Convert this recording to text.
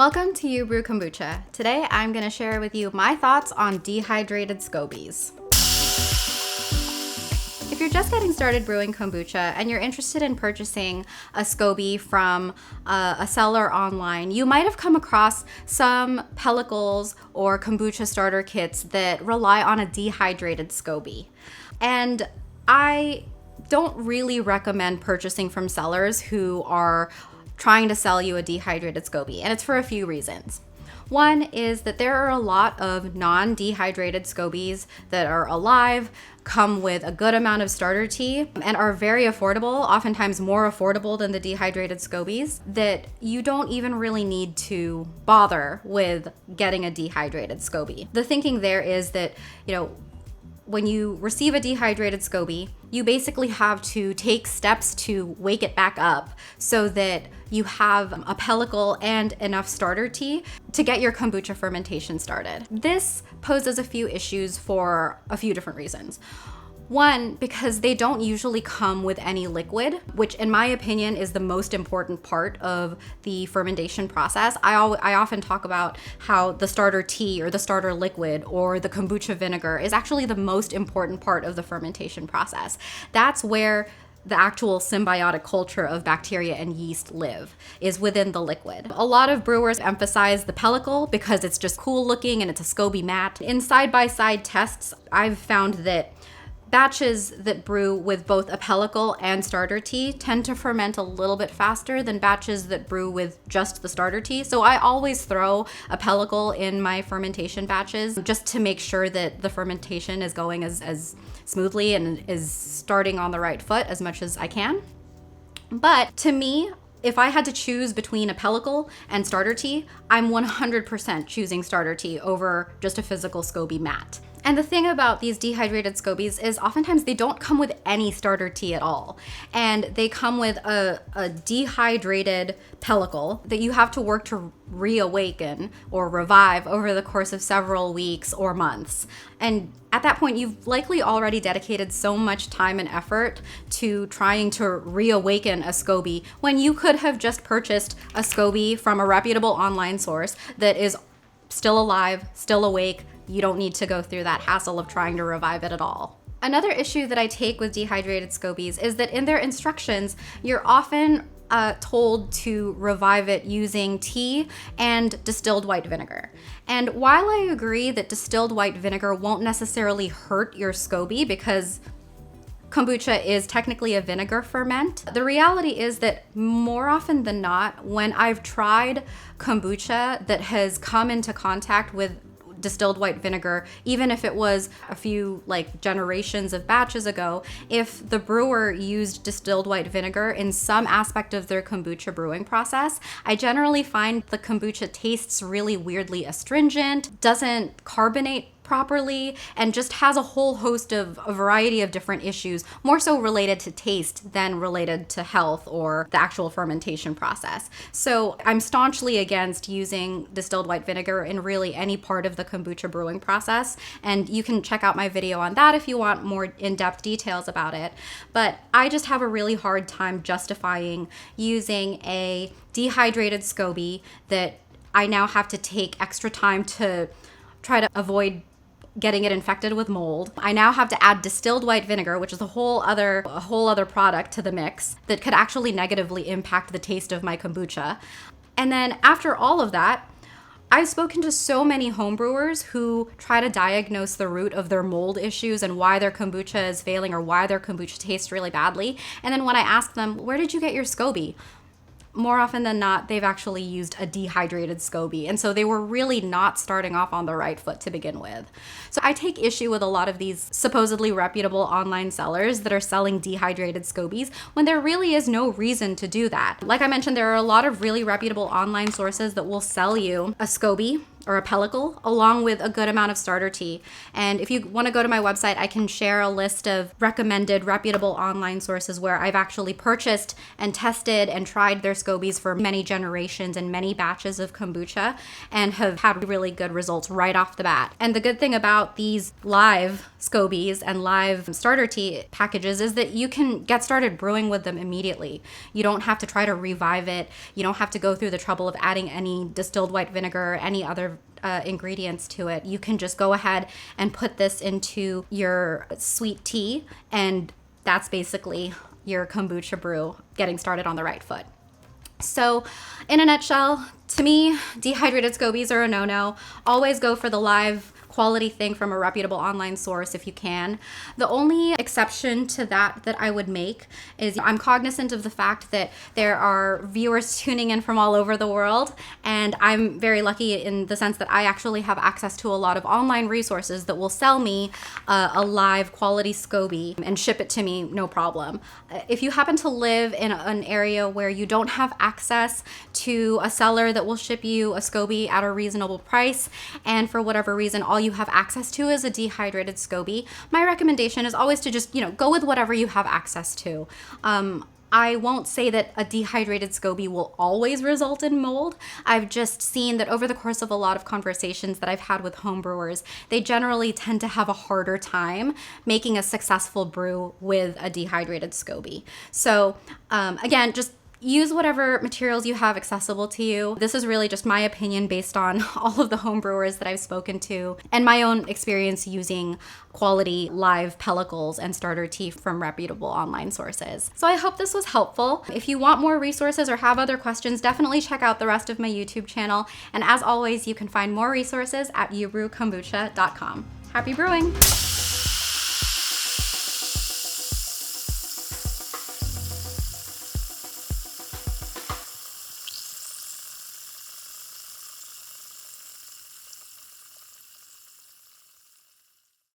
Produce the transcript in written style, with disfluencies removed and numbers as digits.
Welcome to You Brew Kombucha. Today I'm going to share with you my thoughts on dehydrated Scobys. If you're just getting started brewing kombucha and you're interested in purchasing a Scoby from a seller online, you might have come across some pellicles or kombucha starter kits that rely on a dehydrated Scoby. And I don't really recommend purchasing from sellers who are trying to sell you a dehydrated Scoby, and it's for a few reasons. One is that there are a lot of non-dehydrated Scobys that are alive, come with a good amount of starter tea, and are very affordable, oftentimes more affordable than the dehydrated Scobys, that you don't even really need to bother with getting a dehydrated Scoby. The thinking there is that, when you receive a dehydrated Scoby, you basically have to take steps to wake it back up so that you have a pellicle and enough starter tea to get your kombucha fermentation started. This poses a few issues for a few different reasons. One, because they don't usually come with any liquid, which in my opinion is the most important part of the fermentation process. I often talk about how the starter tea or the starter liquid or the kombucha vinegar is actually the most important part of the fermentation process. That's where the actual symbiotic culture of bacteria and yeast live, is within the liquid. A lot of brewers emphasize the pellicle because it's just cool looking and it's a Scoby mat. In side-by-side tests, I've found that batches that brew with both a pellicle and starter tea tend to ferment a little bit faster than batches that brew with just the starter tea. So I always throw a pellicle in my fermentation batches just to make sure that the fermentation is going as smoothly and is starting on the right foot as much as I can. But to me, if I had to choose between a pellicle and starter tea, I'm 100% choosing starter tea over just a physical Scoby mat. And the thing about these dehydrated Scobys is oftentimes they don't come with any starter tea at all. And they come with a dehydrated pellicle that you have to work to reawaken or revive over the course of several weeks or months. And at that point, you've likely already dedicated so much time and effort to trying to reawaken a Scoby when you could have just purchased a Scoby from a reputable online source that is still alive, still awake. You don't need to go through that hassle of trying to revive it at all. Another issue that I take with dehydrated Scobys is that in their instructions, you're often told to revive it using tea and distilled white vinegar. And while I agree that distilled white vinegar won't necessarily hurt your Scoby because kombucha is technically a vinegar ferment, the reality is that more often than not, when I've tried kombucha that has come into contact with distilled white vinegar, even if it was a few generations of batches ago, if the brewer used distilled white vinegar in some aspect of their kombucha brewing process, I generally find the kombucha tastes really weirdly astringent, doesn't carbonate properly, and just has a whole host of a variety of different issues, more so related to taste than related to health or the actual fermentation process. So I'm staunchly against using distilled white vinegar in really any part of the kombucha brewing process, and you can check out my video on that if you want more in-depth details about it. But I just have a really hard time justifying using a dehydrated Scoby that I now have to take extra time to try to avoid getting it infected with mold. I now have to add distilled white vinegar, which is a whole other product to the mix that could actually negatively impact the taste of my kombucha. And then after all of that, I've spoken to so many homebrewers who try to diagnose the root of their mold issues and why their kombucha is failing or why their kombucha tastes really badly. And then when I ask them, where did you get your Scoby? More often than not, they've actually used a dehydrated Scoby. And so they were really not starting off on the right foot to begin with. So I take issue with a lot of these supposedly reputable online sellers that are selling dehydrated Scobys when there really is no reason to do that. Like I mentioned, there are a lot of really reputable online sources that will sell you a Scoby or a pellicle, along with a good amount of starter tea. And if you want to go to my website, I can share a list of recommended reputable online sources where I've actually purchased and tested and tried their Scobies for many generations and many batches of kombucha and have had really good results right off the bat. And the good thing about these live Scobies and live starter tea packages is that you can get started brewing with them immediately. You don't have to try to revive it. You don't have to go through the trouble of adding any distilled white vinegar, any other ingredients to it. You can just go ahead and put this into your sweet tea, and that's basically your kombucha brew getting started on the right foot. So in a nutshell, to me, dehydrated Scobies are a no-no. Always go for the live quality thing from a reputable online source if you can. The only exception to that I would make is I'm cognizant of the fact that there are viewers tuning in from all over the world, and I'm very lucky in the sense that I actually have access to a lot of online resources that will sell me a live quality Scoby and ship it to me no problem. If you happen to live in an area where you don't have access to a seller that will ship you a Scoby at a reasonable price, and for whatever reason all you have access to is a dehydrated Scoby, my recommendation is always to just, go with whatever you have access to. I won't say that a dehydrated Scoby will always result in mold. I've just seen that over the course of a lot of conversations that I've had with homebrewers, they generally tend to have a harder time making a successful brew with a dehydrated Scoby. So again, just use whatever materials you have accessible to you. This is really just my opinion based on all of the home brewers that I've spoken to and my own experience using quality live pellicles and starter tea from reputable online sources. So I hope this was helpful. If you want more resources or have other questions, definitely check out the rest of my YouTube channel. And as always, you can find more resources at youbrewkombucha.com. Happy brewing!